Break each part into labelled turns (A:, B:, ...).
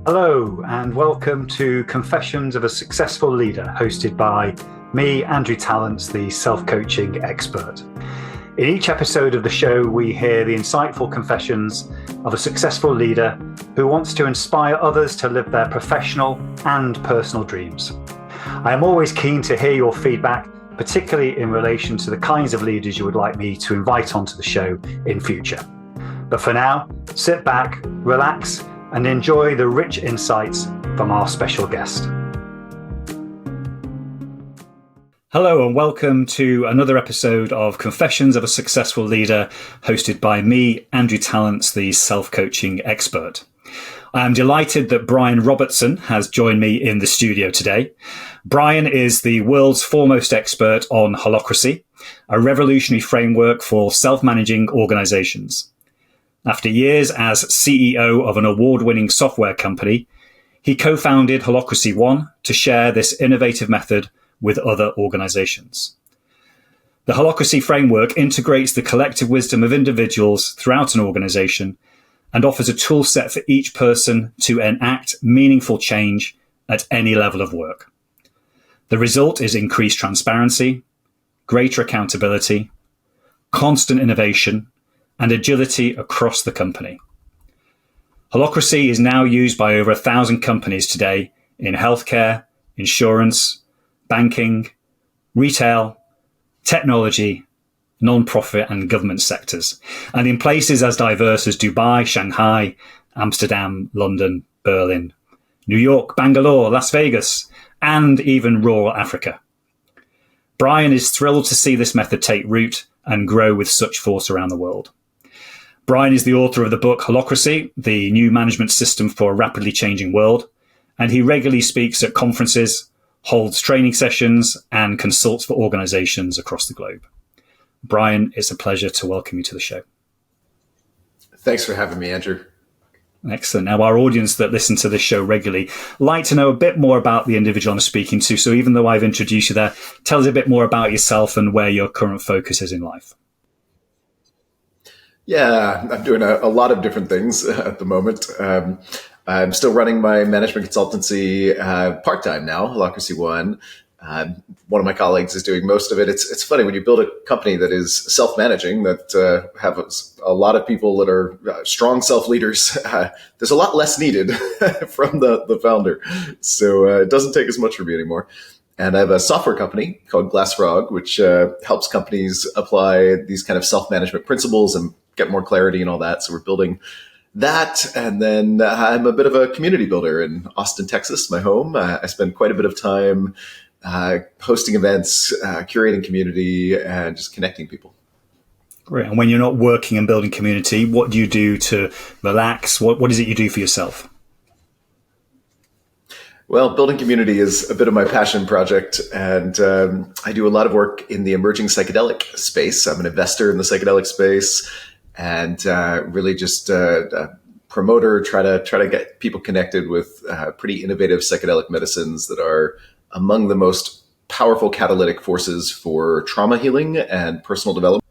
A: Hello, and welcome to Confessions of a Successful Leader, hosted by me, Andrew Tallents, the self-coaching expert. In each episode of the show, we hear the insightful confessions of a successful leader who wants to inspire others to live their professional and personal dreams. I am always keen to hear your feedback, particularly in relation to the kinds of leaders you would like me to invite onto the show in future. But for now, sit back, relax, and enjoy the rich insights from our special guest. Hello and welcome to another episode of Confessions of a Successful Leader, hosted by me, Andrew Tallents, the self-coaching expert. I am delighted that Brian Robertson has joined me in the studio today. Brian is the world's foremost expert on Holacracy, a revolutionary framework for self-managing organizations. After years as CEO of an award-winning software company, he co-founded Holacracy One to share this innovative method with other organizations. The Holacracy framework integrates the collective wisdom of individuals throughout an organization and offers a tool set for each person to enact meaningful change at any level of work. The result is increased transparency, greater accountability, constant innovation, and agility across the company. Holacracy is now used by over 1,000 companies today in healthcare, insurance, banking, retail, technology, non-profit and government sectors, and in places as diverse as Dubai, Shanghai, Amsterdam, London, Berlin, New York, Bangalore, Las Vegas, and even rural Africa. Brian is thrilled to see this method take root and grow with such force around the world. Brian is the author of the book Holacracy, the new management system for a rapidly changing world, and he regularly speaks at conferences, holds training sessions, and consults for organizations across the globe. Brian, it's a pleasure to welcome you to the show.
B: Thanks for having me, Andrew.
A: Excellent. Now, our audience that listen to this show regularly like to know a bit more about the individual I'm speaking to. So even though I've introduced you there, tell us a bit more about yourself and where your current focus is in life.
B: Yeah, I'm doing a lot of different things at the moment. I'm still running my management consultancy part-time now, Holacracy One. One of my colleagues is doing most of it. It's funny when you build a company that is self-managing, that have a lot of people that are strong self-leaders. There's a lot less needed from the founder. So it doesn't take as much for me anymore. And I have a software company called Glass Frog, which helps companies apply these kind of self-management principles and get more clarity and all that. So we're building that. And then I'm a bit of a community builder in Austin, Texas, my home. I spend quite a bit of time hosting events, curating community, and just connecting people.
A: Great. And when you're not working and building community, what do you do to relax? What is it you do for yourself?
B: Well, building community is a bit of my passion project, and I do a lot of work in the emerging psychedelic space. I'm an investor in the psychedelic space, and really just a promoter, try to get people connected with pretty innovative psychedelic medicines that are among the most powerful catalytic forces for trauma healing and personal development.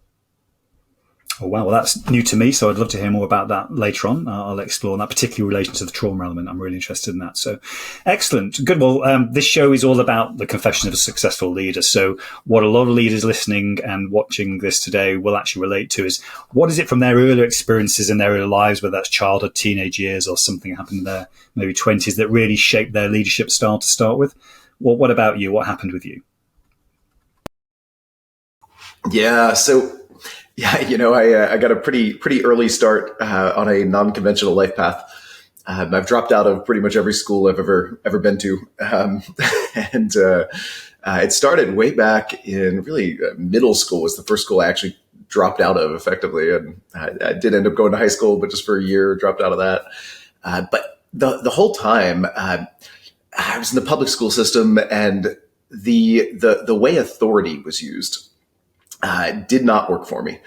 A: Oh, wow. Well, that's new to me, so I'd love to hear more about that later on. I'll explore that, particularly in relation to the trauma element. I'm really interested in that. So excellent. Good. Well, this show is all about the confession of a successful leader. So what a lot of leaders listening and watching this today will actually relate to is, what is it from their earlier experiences in their early lives, whether that's childhood, teenage years, or something happened in their maybe 20s that really shaped their leadership style to start with? Well, what about you? What happened with you?
B: Yeah. So, I got a pretty early start on a non-conventional life path. I've dropped out of pretty much every school I've ever been to, and it started way back in really middle school. Was the first school I actually dropped out of effectively, and I did end up going to high school, but just for a year, dropped out of that. But the whole time, I was in the public school system, and the way authority was used did not work for me.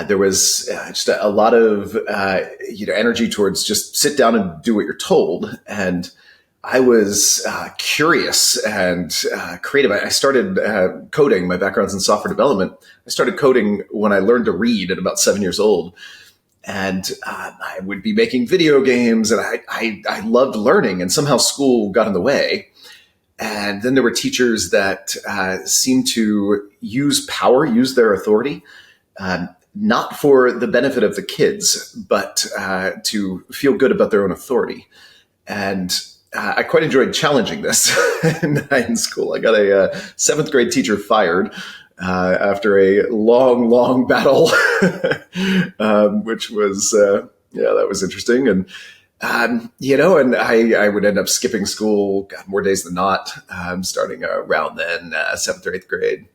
B: There was just a lot of energy towards just sit down and do what you're told, and I was curious and creative. I started coding. My background's in software development. I started coding when I learned to read at about 7 years old. And I would be making video games, and I loved learning, and somehow school got in the way. And then there were teachers that seemed to use power, use their authority, not for the benefit of the kids, but to feel good about their own authority. And I quite enjoyed challenging this in school. I got a seventh grade teacher fired after a long, long battle, which was, that was interesting. And, and I would end up skipping school, God, more days than not, starting around then, seventh or eighth grade.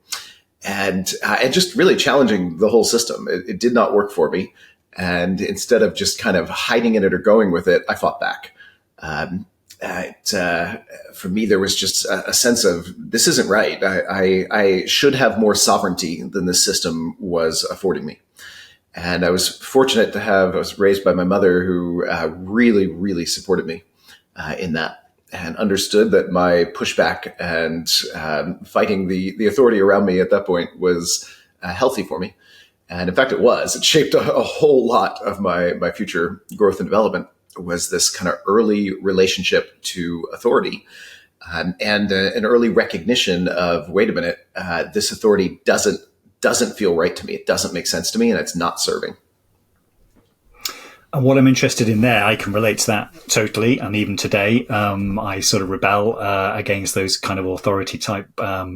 B: And just really challenging the whole system. It did not work for me. And instead of just kind of hiding in it or going with it, I fought back. For me, there was just a sense of, this isn't right. I should have more sovereignty than this system was affording me. And I was fortunate I was raised by my mother, who really, really supported me in that, and understood that my pushback and fighting the authority around me at that point was healthy for me. And in fact, it was. It shaped a whole lot of my future growth and development, was this kind of early relationship to authority, and an early recognition of, wait a minute, this authority doesn't feel right to me. It doesn't make sense to me, and it's not serving.
A: And what I'm interested in there, I can relate to that totally. And even today, I sort of rebel against those kind of authority type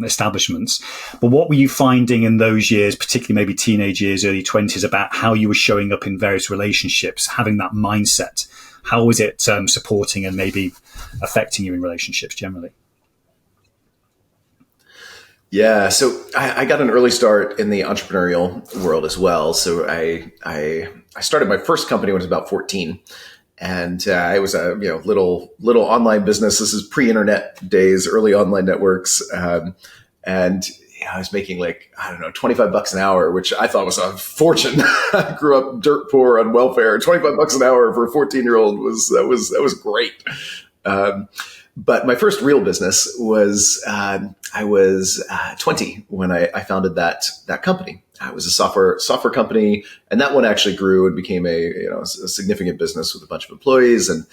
A: establishments. But what were you finding in those years, particularly maybe teenage years, early 20s, about how you were showing up in various relationships, having that mindset? How was it supporting and maybe affecting you in relationships generally?
B: Yeah, so I got an early start in the entrepreneurial world as well. So I started my first company when I was about 14, and it was a little online business. This is pre-internet days, early online networks, and I was making $25 an hour, which I thought was a fortune. I grew up dirt poor on welfare. $25 an hour for a 14-year-old was great. But my first real business was, I was 20 when I founded that company. It was a software company, and that one actually grew and became a significant business with a bunch of employees. And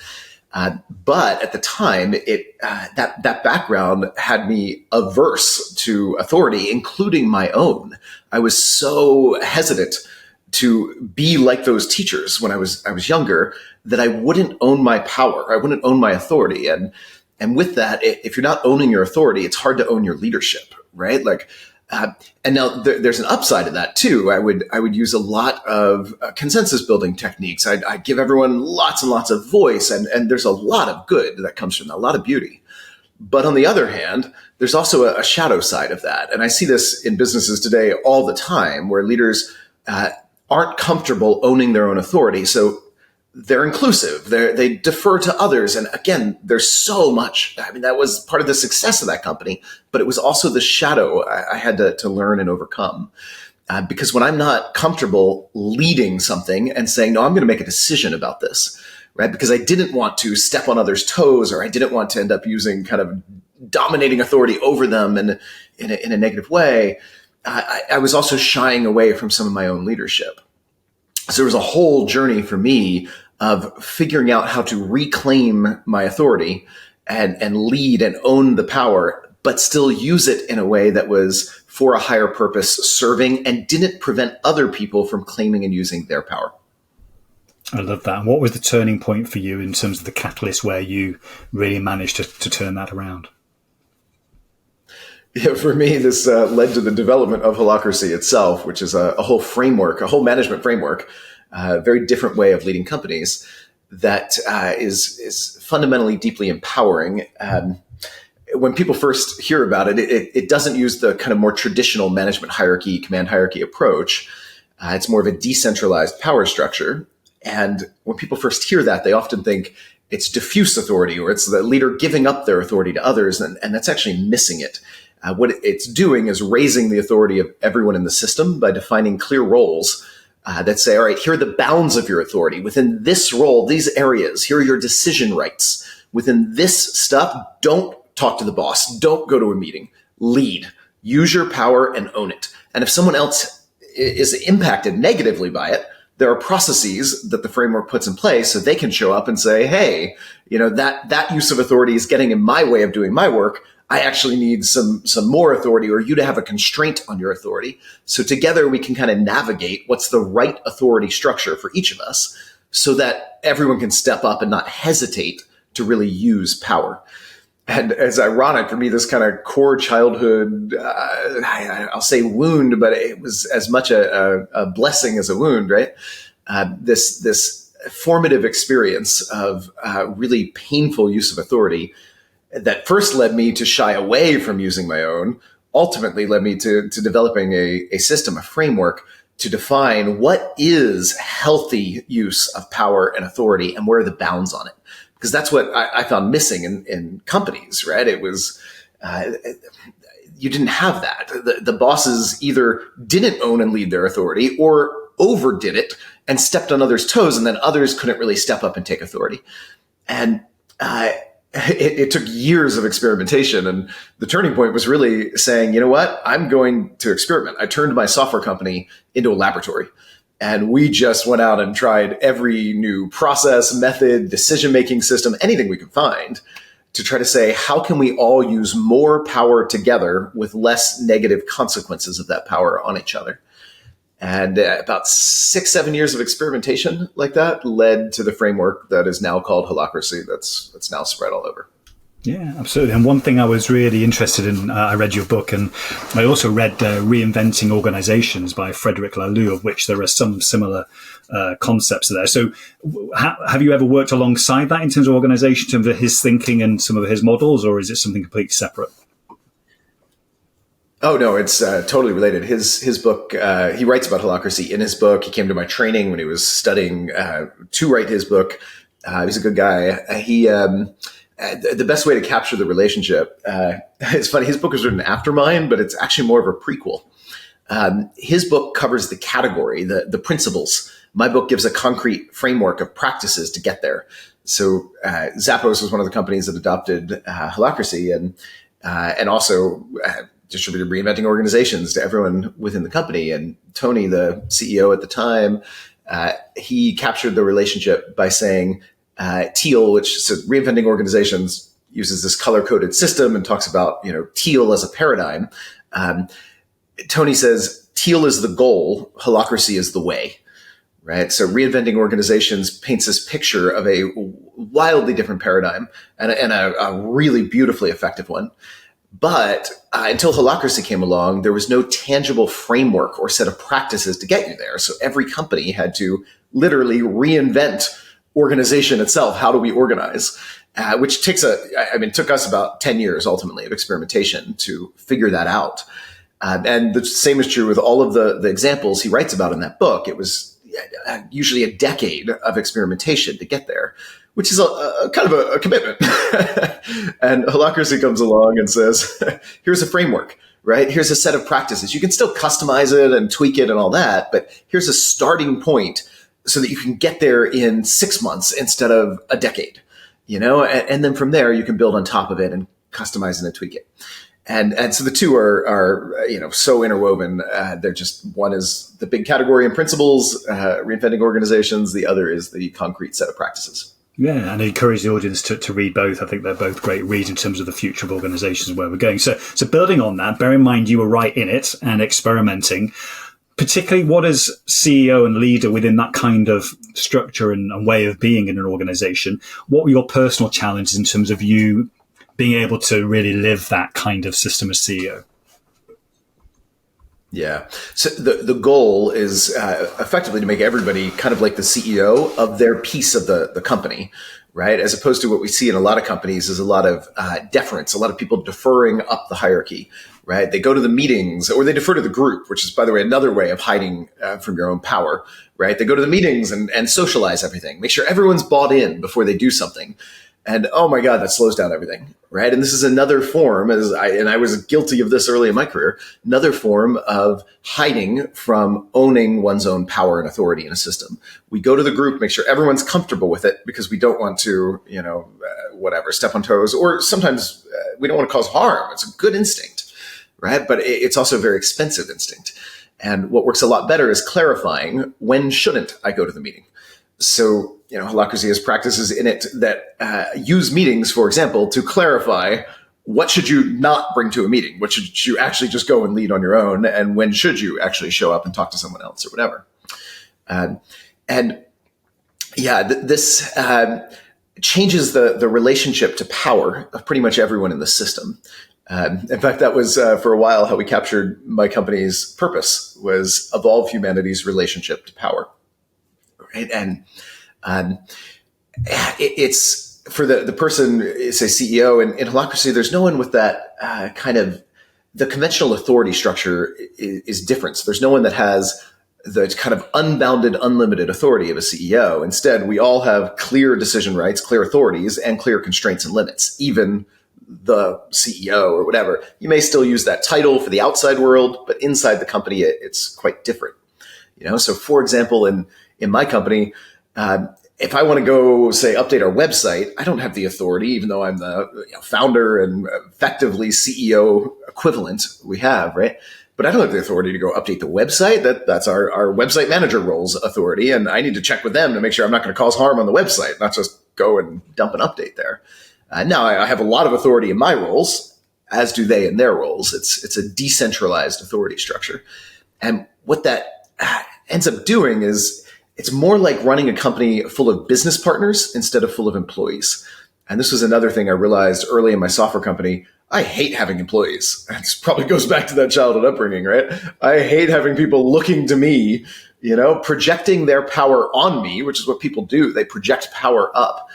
B: but at the time, that background had me averse to authority, including my own. I was so hesitant to be like those teachers when I was younger that I wouldn't own my power. I wouldn't own my authority. And with that, if you're not owning your authority, it's hard to own your leadership, right? And now there's an upside to that too. I would use a lot of consensus building techniques. I'd give everyone lots and lots of voice, and there's a lot of good that comes from that, a lot of beauty. But on the other hand, there's also a shadow side of that. And I see this in businesses today all the time, where leaders aren't comfortable owning their own authority. So they're inclusive. They defer to others. And again, there's so much. I mean, that was part of the success of that company, but it was also the shadow I had to learn and overcome. Because when I'm not comfortable leading something and saying, no, I'm going to make a decision about this, right? Because I didn't want to step on others' toes, or I didn't want to end up using kind of dominating authority over them in a negative way. I was also shying away from some of my own leadership. So there was a whole journey for me of figuring out how to reclaim my authority and lead and own the power, but still use it in a way that was for a higher purpose, serving, and didn't prevent other people from claiming and using their power.
A: I love that. And what was the turning point for you in terms of the catalyst where you really managed to turn that around?
B: Yeah, for me, this led to the development of Holacracy itself, which is a whole framework, a whole management framework, a very different way of leading companies that is fundamentally deeply empowering. When people first hear about it, it doesn't use the kind of more traditional management hierarchy, command hierarchy approach. It's more of a decentralized power structure. And when people first hear that, they often think it's diffuse authority, or it's the leader giving up their authority to others. And that's actually missing it. What it's doing is raising the authority of everyone in the system by defining clear roles that say, all right, here are the bounds of your authority. Within this role, these areas, here are your decision rights. Within this stuff, don't talk to the boss. Don't go to a meeting. Lead. Use your power and own it. And if someone else is impacted negatively by it, there are processes that the framework puts in place so they can show up and say, hey, that use of authority is getting in my way of doing my work. I actually need some more authority, or you to have a constraint on your authority. So together we can kind of navigate what's the right authority structure for each of us so that everyone can step up and not hesitate to really use power. And it's ironic for me, this kind of core childhood, I'll say wound, but it was as much a blessing as a wound, right? This formative experience of really painful use of authority that first led me to shy away from using my own, ultimately led me to developing a system, a framework to define what is healthy use of power and authority and where are the bounds on it. Because that's what I found missing in companies, right? It was, you didn't have that. The bosses either didn't own and lead their authority or overdid it and stepped on others' toes, and then others couldn't really step up and take authority. And it took years of experimentation. And the turning point was really saying, you know what? I'm going to experiment. I turned my software company into a laboratory. And we just went out and tried every new process, method, decision-making system, anything we could find to try to say, how can we all use more power together with less negative consequences of that power on each other? And about 6-7 years of experimentation like that led to the framework that is now called Holacracy that's now spread all over.
A: Yeah, absolutely. And one thing I was really interested in, I read your book, and I also read Reinventing Organizations by Frederick Laloux, of which there are some similar concepts there. So have you ever worked alongside that in terms of organization, in terms of his thinking and some of his models, or is it something completely separate?
B: Oh, no, it's totally related. His book, he writes about Holacracy in his book. He came to my training when he was studying to write his book. He's a good guy. The best way to capture the relationship, it's funny, his book was written after mine, but it's actually more of a prequel. His book covers the category, the principles. My book gives a concrete framework of practices to get there. So Zappos was one of the companies that adopted Holacracy and also distributed Reinventing Organizations to everyone within the company. And Tony, the CEO at the time, he captured the relationship by saying, teal, which so Reinventing Organizations uses this color-coded system and talks about, teal as a paradigm. Tony says, teal is the goal, Holacracy is the way, right? So Reinventing Organizations paints this picture of a wildly different paradigm and a really beautifully effective one. But until Holacracy came along, there was no tangible framework or set of practices to get you there. So every company had to literally reinvent organization itself. How do we organize? Which took us about 10 years ultimately of experimentation to figure that out. And the same is true with all of the examples he writes about in that book. It was usually a decade of experimentation to get there, which is a kind of a commitment. And Holacracy comes along and says, here's a framework, right? Here's a set of practices. You can still customize it and tweak it and all that, but here's a starting point so that you can get there in 6 months instead of a decade, and then from there you can build on top of it and customize it and tweak it. And so the two are so interwoven. They're just, one is the big category and principles, Reinventing Organizations. The other is the concrete set of practices.
A: Yeah, and I encourage the audience to read both. I think they're both great reads in terms of the future of organizations and where we're going. So building on that, bear in mind you were right in it and experimenting. Particularly, what as CEO and leader within that kind of structure and way of being in an organization, what were your personal challenges in terms of you being able to really live that kind of system as CEO?
B: Yeah. So the goal is effectively to make everybody kind of like the CEO of their piece of the company, right? As opposed to what we see in a lot of companies is a lot of deference, a lot of people deferring up the hierarchy, right? They go to the meetings or they defer to the group, which is, by the way, another way of hiding from your own power, right? They go to the meetings and socialize everything, make sure everyone's bought in before they do something. And oh my God, that slows down everything, right? And this is another form, I was guilty of this early in my career, another form of hiding from owning one's own power and authority in a system. We go to the group, make sure everyone's comfortable with it because we don't want to, step on toes, or sometimes we don't want to cause harm. It's a good instinct, right? But it's also a very expensive instinct. And what works a lot better is clarifying, when shouldn't I go to the meeting? So, Holacracy has practices in it that use meetings, for example, to clarify what should you not bring to a meeting? What should you actually just go and lead on your own? And when should you actually show up and talk to someone else or whatever? This changes the relationship to power of pretty much everyone in the system. In fact, that was for a while how we captured my company's purpose, was evolve humanity's relationship to power. Right? And it's for the person, say CEO in Holacracy, there's no one with that kind of, the conventional authority structure is different. So there's no one that has the kind of unbounded, unlimited authority of a CEO. Instead, we all have clear decision rights, clear authorities, and clear constraints and limits. Even the CEO or whatever, you may still use that title for the outside world, but inside the company, it's quite different. So for example, in my company, if I want to go, say, update our website, I don't have the authority, even though I'm the founder and effectively CEO equivalent we have, right? But I don't have the authority to go update the website. That's our website manager role's authority. And I need to check with them to make sure I'm not going to cause harm on the website, not just go and dump an update there. Now I have a lot of authority in my roles, as do they in their roles. It's a decentralized authority structure. And what that ends up doing is it's more like running a company full of business partners instead of full of employees. And this was another thing I realized early in my software company. I hate having employees. This probably goes back to that childhood upbringing, right? I hate having people looking to me, projecting their power on me, which is what people do. They project power up.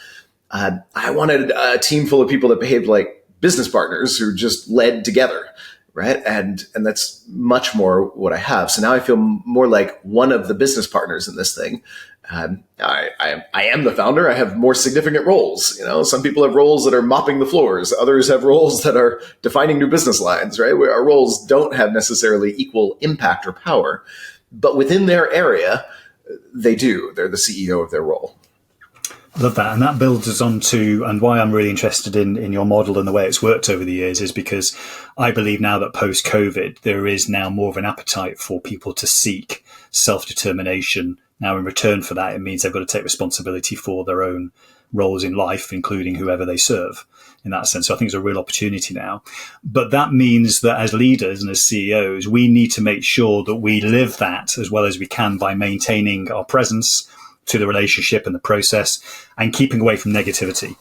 B: I wanted a team full of people that behaved like business partners who just led together, right? And that's much more what I have. So now I feel more like one of the business partners in this thing. I am the founder. I have more significant roles. Some people have roles that are mopping the floors. Others have roles that are defining new business lines, right? Where our roles don't have necessarily equal impact or power, but within their area, they do. They're the CEO of their role.
A: Love that. And that builds us on to, and why I'm really interested in your model and the way it's worked over the years is because I believe now that post-COVID, there is now more of an appetite for people to seek self-determination. Now, in return for that, it means they've got to take responsibility for their own roles in life, including whoever they serve in that sense. So I think it's a real opportunity now. But that means that as leaders and as CEOs, we need to make sure that we live that as well as we can by maintaining our presence to the relationship and the process and keeping away from negativity.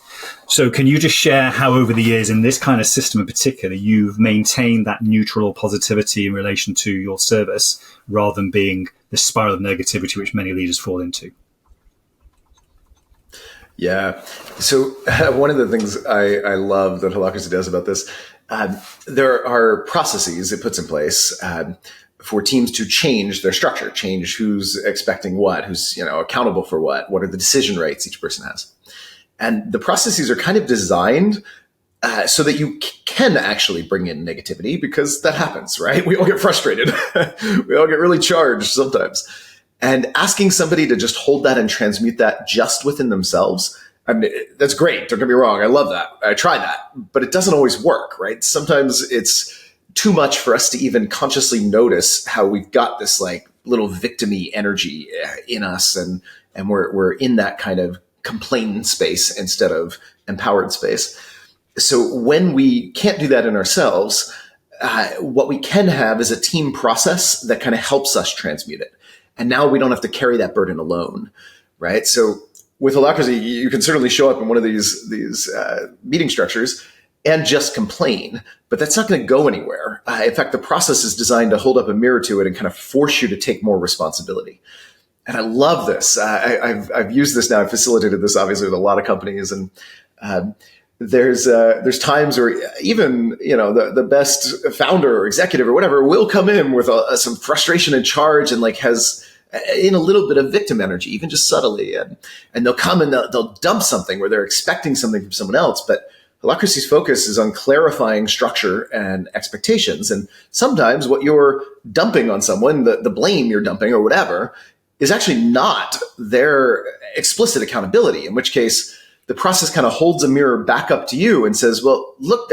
A: So can you just share how over the years in this kind of system in particular, you've maintained that neutral positivity in relation to your service rather than being the spiral of negativity which many leaders fall into?
B: Yeah. So one of the things I love that Holacracy does about this, there are processes it puts in place for teams to change their structure, change who's expecting what, who's accountable for what are the decision rights each person has. And the processes are kind of designed so that you can actually bring in negativity, because that happens, right? We all get frustrated. We all get really charged sometimes. And asking somebody to just hold that and transmute that just within themselves, I mean, that's great. Don't get me wrong. I love that. I try that, but it doesn't always work, right? Sometimes it's too much for us to even consciously notice how we've got this like little victim-y energy in us. And we're in that kind of complainant space instead of empowered space. So when we can't do that in ourselves, what we can have is a team process that kind of helps us transmute it. And now we don't have to carry that burden alone, right? So with Holacracy, you can certainly show up in one of these meeting structures and just complain, but that's not going to go anywhere. In fact, the process is designed to hold up a mirror to it and kind of force you to take more responsibility. And I love this. I've used this now. I've facilitated this obviously with a lot of companies, and there's times where even the best founder or executive or whatever will come in with some frustration and charge, and like has in a little bit of victim energy, even just subtly, and they'll come and they'll dump something where they're expecting something from someone else, but Holacracy's focus is on clarifying structure and expectations. And sometimes what you're dumping on someone, the blame you're dumping or whatever, is actually not their explicit accountability, in which case the process kind of holds a mirror back up to you and says, well, look,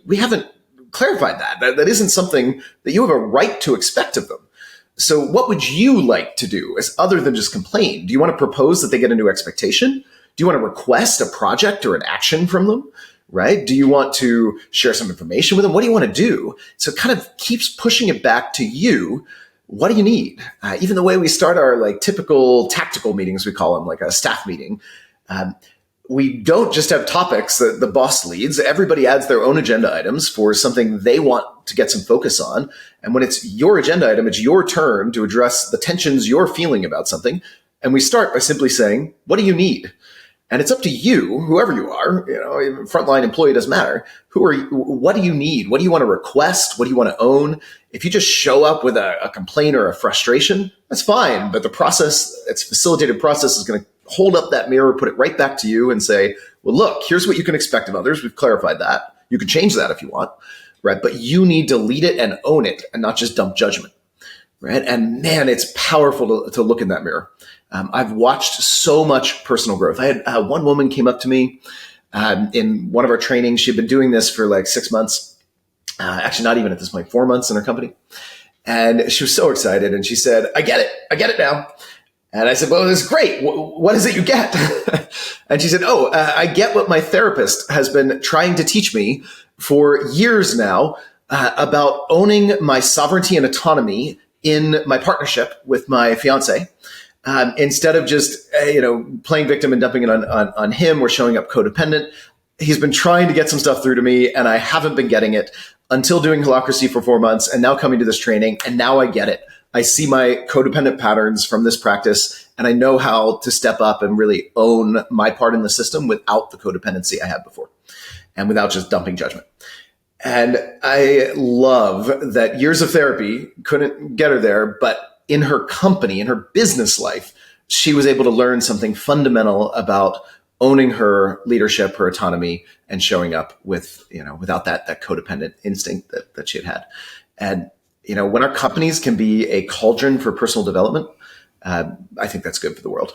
B: we haven't clarified that. That isn't something that you have a right to expect of them. So what would you like to do as other than just complain? Do you want to propose that they get a new expectation? Do you want to request a project or an action from them? Right? Do you want to share some information with them? What do you want to do? So it kind of keeps pushing it back to you. What do you need? Even the way we start our like typical tactical meetings, we call them like a staff meeting. We don't just have topics that the boss leads. Everybody adds their own agenda items for something they want to get some focus on. And when it's your agenda item, it's your turn to address the tensions you're feeling about something. And we start by simply saying, what do you need? And it's up to you, whoever you are, even frontline employee, doesn't matter. Who are you? What do you need? What do you want to request? What do you want to own? If you just show up with a complaint or a frustration, that's fine. But the process, its facilitated process, is going to hold up that mirror, put it right back to you and say, well, look, here's what you can expect of others. We've clarified that. You can change that if you want, right? But you need to lead it and own it and not just dump judgment, right? And man, it's powerful to look in that mirror. I've watched so much personal growth. I had one woman came up to me in one of our trainings. She'd been doing this for like 6 months, actually not even at this point, 4 months in her company. And she was so excited. And she said, I get it now. And I said, well, this is great. What is it you get? And she said, I get what my therapist has been trying to teach me for years now about owning my sovereignty and autonomy in my partnership with my fiance. Instead of just, playing victim and dumping it on him or showing up codependent. He's been trying to get some stuff through to me and I haven't been getting it until doing Holacracy for 4 months and now coming to this training. And now I get it. I see my codependent patterns from this practice and I know how to step up and really own my part in the system without the codependency I had before and without just dumping judgment. And I love that years of therapy couldn't get her there, but in her company, in her business life, she was able to learn something fundamental about owning her leadership, her autonomy, and showing up with, without that codependent instinct that she had. And, when our companies can be a cauldron for personal development, I think that's good for the world.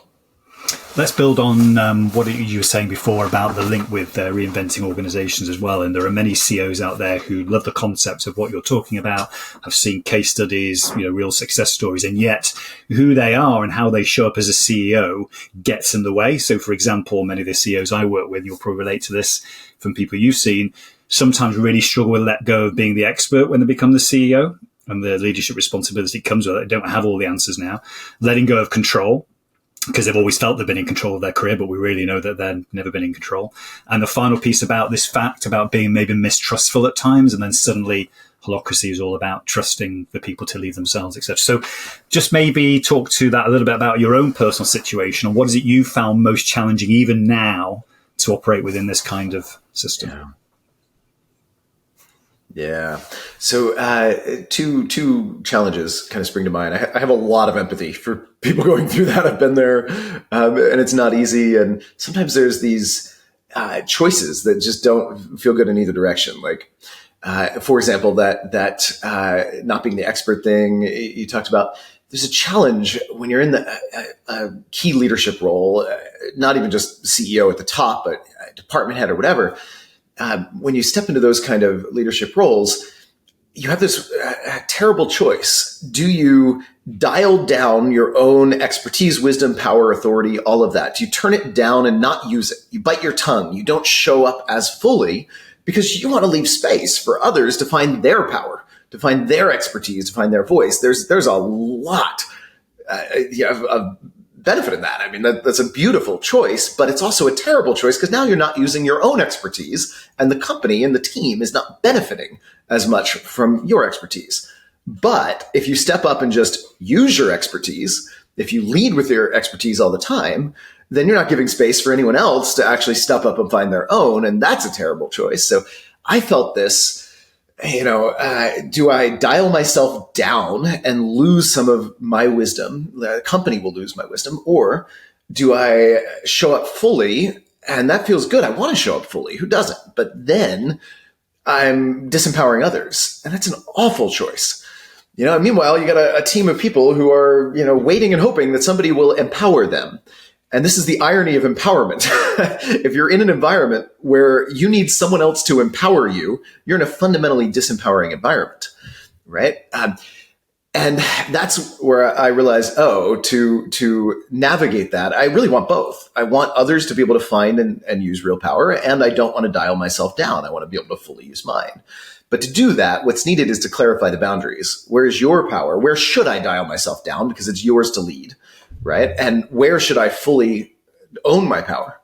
A: Let's build on what you were saying before about the link with reinventing organizations as well. And there are many CEOs out there who love the concept of what you're talking about. I've seen case studies, real success stories, and yet who they are and how they show up as a CEO gets in the way. So, for example, many of the CEOs I work with, you'll probably relate to this from people you've seen, sometimes really struggle to let go of being the expert when they become the CEO. And the leadership responsibility comes with it. They don't have all the answers now. Letting go of control, because they've always felt they've been in control of their career, but we really know that they've never been in control. And the final piece about this fact about being maybe mistrustful at times, and then suddenly Holacracy is all about trusting the people to lead themselves, etc. So just maybe talk to that a little bit about your own personal situation and what is it you found most challenging even now to operate within this kind of system?
B: Yeah. So two challenges kind of spring to mind. I have a lot of empathy for people going through that. I've been there, and it's not easy. And sometimes there's these choices that just don't feel good in either direction. Like, for example, that not being the expert thing you talked about. There's a challenge when you're in the key leadership role, not even just CEO at the top, but department head or whatever. When you step into those kind of leadership roles, you have this terrible choice. Do you dial down your own expertise, wisdom, power, authority, all of that? Do you turn it down and not use it? You bite your tongue. You don't show up as fully because you want to leave space for others to find their power, to find their expertise, to find their voice. There's a lot of benefit in that. I mean, that's a beautiful choice, but it's also a terrible choice because now you're not using your own expertise and the company and the team is not benefiting as much from your expertise. But if you step up and just use your expertise, if you lead with your expertise all the time, then you're not giving space for anyone else to actually step up and find their own. And that's a terrible choice. So I felt this, do I dial myself down and lose some of my wisdom? The company will lose my wisdom. Or do I show up fully? And that feels good. I want to show up fully. Who doesn't? But then I'm disempowering others. And that's an awful choice. Meanwhile, you got a team of people who are, waiting and hoping that somebody will empower them. And this is the irony of empowerment. If you're in an environment where you need someone else to empower you, you're in a fundamentally disempowering environment, right? And that's where I realized, to navigate that, I really want both. I want others to be able to find and use real power, and I don't want to dial myself down. I want to be able to fully use mine. But to do that, what's needed is to clarify the boundaries. Where is your power? Where should I dial myself down because it's yours to lead, right? And where should I fully own my power?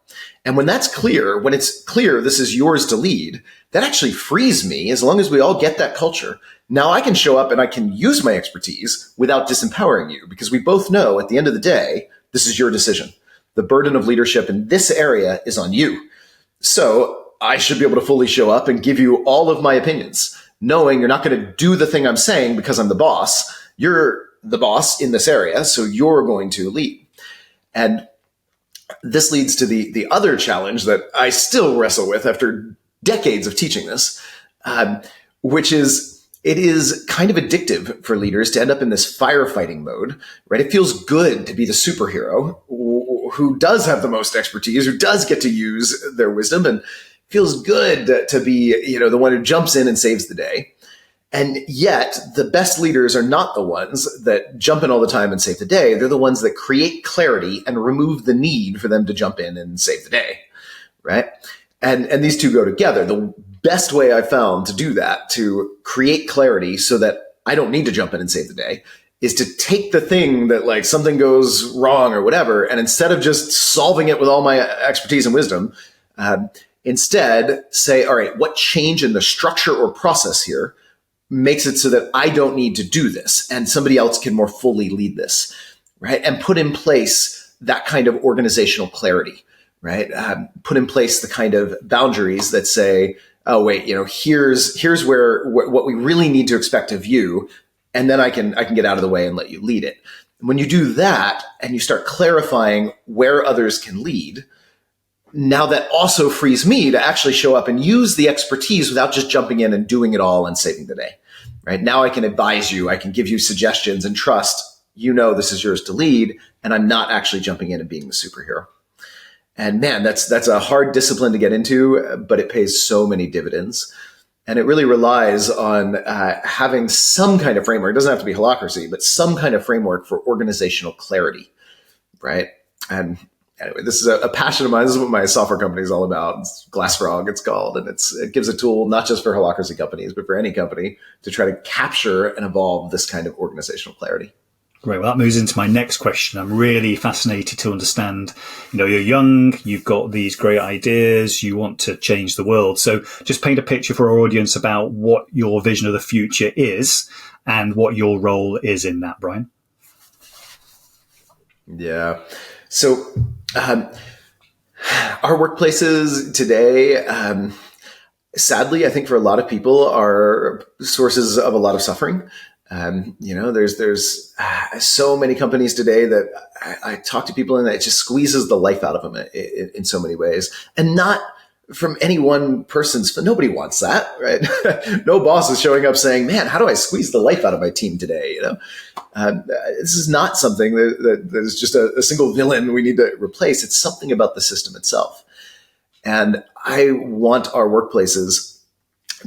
B: And when that's clear, when it's clear this is yours to lead, that actually frees me as long as we all get that culture. Now I can show up and I can use my expertise without disempowering you, because we both know at the end of the day, this is your decision. The burden of leadership in this area is on you. So I should be able to fully show up and give you all of my opinions, knowing you're not going to do the thing I'm saying because I'm the boss. You're the boss in this area, so you're going to lead. And this leads to the other challenge that I still wrestle with after decades of teaching this, which is it is kind of addictive for leaders to end up in this firefighting mode, right? It feels good to be the superhero who does have the most expertise, who does get to use their wisdom, and feels good to be, the one who jumps in and saves the day. And yet the best leaders are not the ones that jump in all the time and save the day. They're the ones that create clarity and remove the need for them to jump in and save the day, right? And these two go together. The best way I found to do that, to create clarity so that I don't need to jump in and save the day, is to take the thing that like something goes wrong or whatever, and instead of just solving it with all my expertise and wisdom, instead say, all right, what change in the structure or process here makes it so that I don't need to do this and somebody else can more fully lead this, right? And put in place that kind of organizational clarity, right? Put in place the kind of boundaries that say, oh, wait, here's where what we really need to expect of you. And then I can get out of the way and let you lead it. When you do that and you start clarifying where others can lead, now that also frees me to actually show up and use the expertise without just jumping in and doing it all and saving the day, right? Now I can advise you, I can give you suggestions and trust, this is yours to lead, and I'm not actually jumping in and being the superhero. And man, that's a hard discipline to get into, but it pays so many dividends. And it really relies on having some kind of framework. It doesn't have to be holacracy, but some kind of framework for organizational clarity, right? And anyway, this is a passion of mine. This is what my software company is all about. It's GlassFrog, it's called. And it gives a tool, not just for holacracy companies, but for any company to try to capture and evolve this kind of organizational clarity.
A: Great. Well, that moves into my next question. I'm really fascinated to understand, you're young, you've got these great ideas, you want to change the world. So just paint a picture for our audience about what your vision of the future is and what your role is in that, Brian.
B: Yeah. So our workplaces today, sadly, I think for a lot of people are sources of a lot of suffering. There's so many companies today that I talk to people and it just squeezes the life out of them in so many ways, and not from any one person's. Nobody wants that, right? No boss is showing up saying, "Man, how do I squeeze the life out of my team today?" This is not something that is just a single villain we need to replace. It's something about the system itself, and I want our workplaces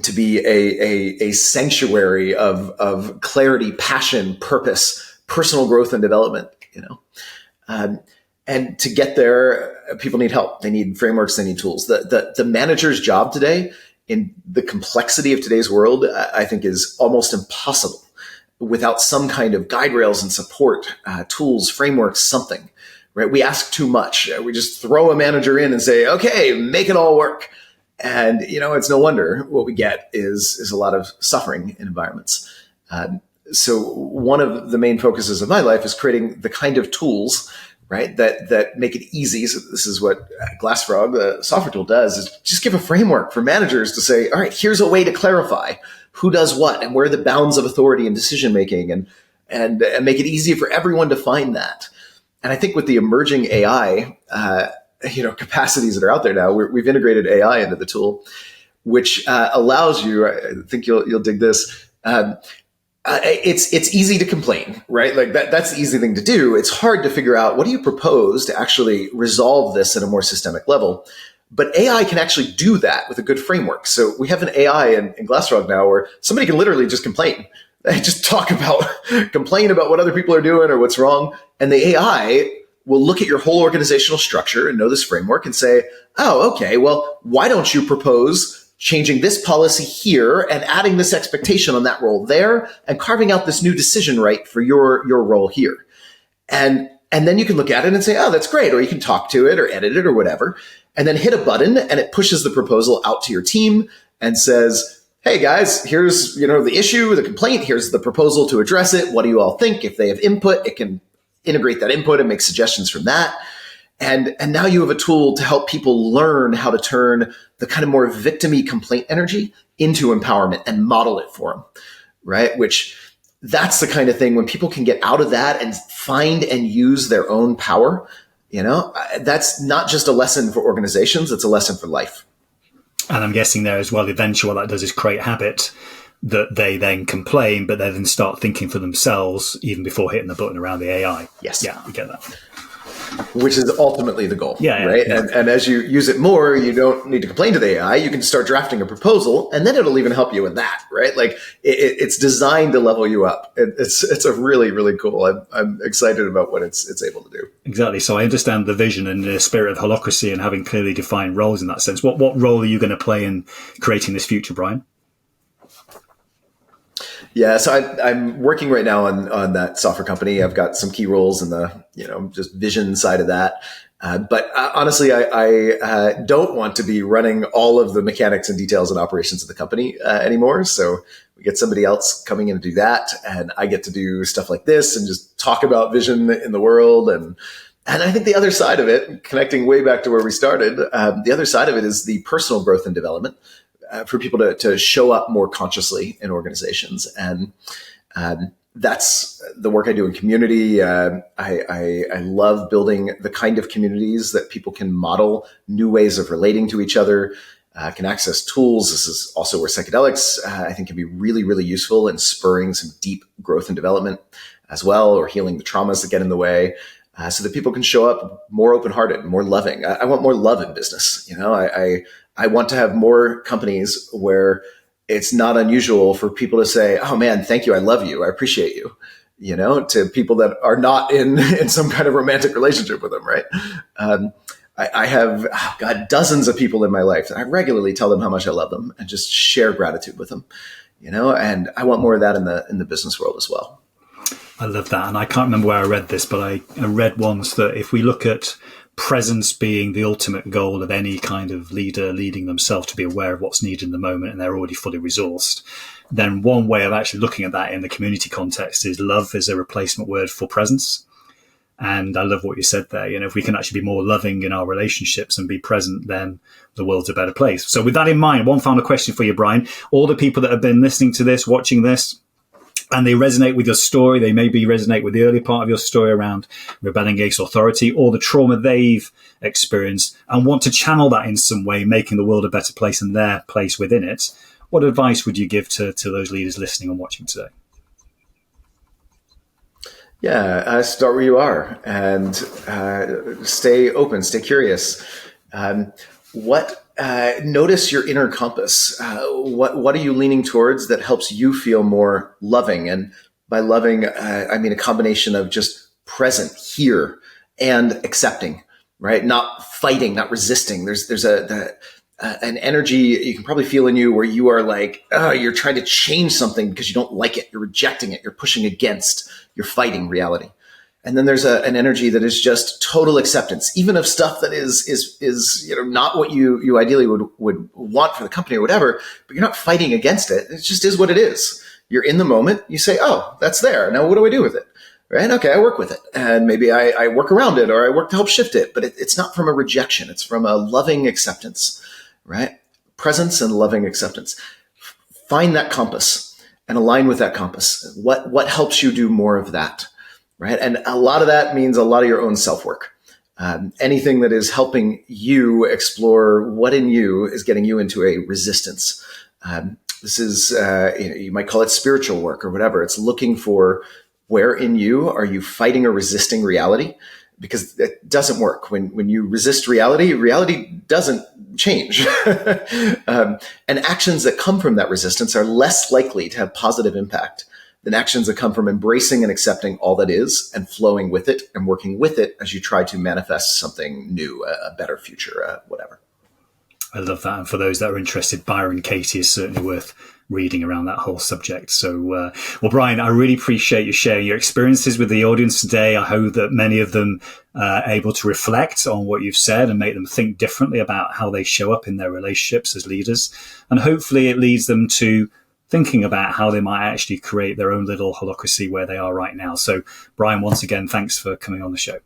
B: to be a sanctuary of clarity, passion, purpose, personal growth and development, and to get there, people need help. They need frameworks, they need tools. The manager's job today in the complexity of today's world, I think is almost impossible without some kind of guide rails and support, tools, frameworks, something, right? We ask too much. We just throw a manager in and say, okay, make it all work. And, it's no wonder what we get is a lot of suffering in environments. So one of the main focuses of my life is creating the kind of tools, right, that make it easy. So this is what GlassFrog, the software tool, does, is just give a framework for managers to say, all right, here's a way to clarify who does what and where are the bounds of authority and decision-making, and make it easy for everyone to find that. And I think with the emerging AI, capacities that are out there now, we've integrated AI into the tool, which allows you, I think you'll dig this. It's easy to complain, right? Like that's the easy thing to do. It's hard to figure out what do you propose to actually resolve this at a more systemic level. But AI can actually do that with a good framework. So we have an AI in GlassFrog now where somebody can literally just complain. They just complain about what other people are doing or what's wrong. And the AI will look at your whole organizational structure and know this framework and say, oh, okay, well, why don't you propose changing this policy here and adding this expectation on that role there and carving out this new decision right for your role here. And then you can look at it and say, oh, that's great. Or you can talk to it or edit it or whatever, and then hit a button and it pushes the proposal out to your team and says, hey guys, here's, the issue, the complaint, here's the proposal to address it. What do you all think? If they have input, it can integrate that input and make suggestions from that. And now you have a tool to help people learn how to turn the kind of more victim-y complaint energy into empowerment and model it for them, right? Which that's the kind of thing when people can get out of that and find and use their own power, that's not just a lesson for organizations, it's a lesson for life.
A: And I'm guessing there as well, eventually what that does is create habit that they then complain, but they then start thinking for themselves even before hitting the button around the AI.
B: Yes.
A: Yeah, we get that.
B: Which is ultimately the goal, right?
A: Yeah.
B: And as you use it more, you don't need to complain to the AI. You can start drafting a proposal, and then it'll even help you with that, right? Like it's designed to level you up. It's a really, really cool. I'm excited about what it's able to do.
A: Exactly. So I understand the vision and the spirit of holacracy and having clearly defined roles in that sense. What role are you going to play in creating this future, Brian?
B: Yeah, so I'm working right now on that software company. I've got some key roles in the just vision side of that. But honestly, I don't want to be running all of the mechanics and details and operations of the company anymore. So we get somebody else coming in to do that, and I get to do stuff like this and just talk about vision in the world. And I think the other side of it, connecting way back to where we started, the other side of it is the personal growth and development. For people to show up more consciously in organizations. And that's the work I do in community. I love building the kind of communities that people can model new ways of relating to each other, can access tools. This is also where psychedelics, I think, can be really, really useful in spurring some deep growth and development as well, or healing the traumas that get in the way. So that people can show up more open-hearted and more loving. I want more love in business. I want to have more companies where it's not unusual for people to say, oh man, thank you. I love you. I appreciate you, to people that are not in some kind of romantic relationship with them. Right. I have dozens of people in my life that I regularly tell them how much I love them and just share gratitude with them, and I want more of that in the business world as well.
A: I love that. And I can't remember where I read this, but I read once that if we look at presence being the ultimate goal of any kind of leader leading themselves to be aware of what's needed in the moment and they're already fully resourced, then one way of actually looking at that in the community context is love is a replacement word for presence. And I love what you said there. If we can actually be more loving in our relationships and be present, then the world's a better place. So with that in mind, one final question for you, Brian. All the people that have been listening to this, watching this, and they resonate with your story, they maybe resonate with the early part of your story around rebelling against authority or the trauma they've experienced and want to channel that in some way, making the world a better place and their place within it. What advice would you give to those leaders listening and watching today?
B: Yeah, start where you are and stay open, stay curious. Notice your inner compass. What are you leaning towards that helps you feel more loving? And by loving, I mean a combination of just present here and accepting, right? Not fighting, not resisting. There's an energy you can probably feel in you where you are like, you're trying to change something because you don't like it. You're rejecting it. You're pushing against. You're fighting reality. And then there's an energy that is just total acceptance, even of stuff that is not what you ideally would want for the company or whatever, but you're not fighting against it. It just is what it is. You're in the moment. You say, oh, that's there. Now what do I do with it? Right? Okay, I work with it. And maybe I work around it or I work to help shift it, but it's not from a rejection. It's from a loving acceptance, right? Presence and loving acceptance. Find that compass and align with that compass. What helps you do more of that? Right. And a lot of that means a lot of your own self-work. Anything that is helping you explore what in you is getting you into a resistance. This is, you might call it spiritual work or whatever. It's looking for where in you are you fighting or resisting reality? Because it doesn't work. When you resist reality, reality doesn't change. And actions that come from that resistance are less likely to have positive impact then actions that come from embracing and accepting all that is and flowing with it and working with it as you try to manifest something new, a better future, whatever.
A: I love that. And for those that are interested, Byron Katie is certainly worth reading around that whole subject. So, well, Brian, I really appreciate you sharing your experiences with the audience today. I hope that many of them are able to reflect on what you've said and make them think differently about how they show up in their relationships as leaders. And hopefully it leads them to thinking about how they might actually create their own little holacracy where they are right now. So, Brian, once again, thanks for coming on the show.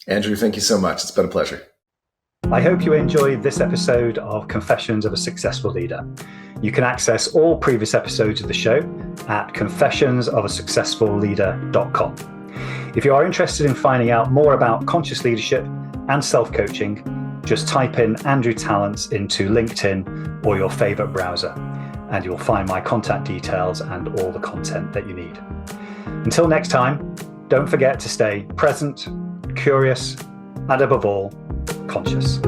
B: Andrew, thank you so much. It's been a pleasure.
A: I hope you enjoyed this episode of Confessions of a Successful Leader. You can access all previous episodes of the show at confessionsofaSuccessfulLeader.com. If you are interested in finding out more about conscious leadership and self-coaching, just type in Andrew Tallents into LinkedIn or your favorite browser, and you'll find my contact details and all the content that you need. Until next time, don't forget to stay present, curious, and above all, conscious.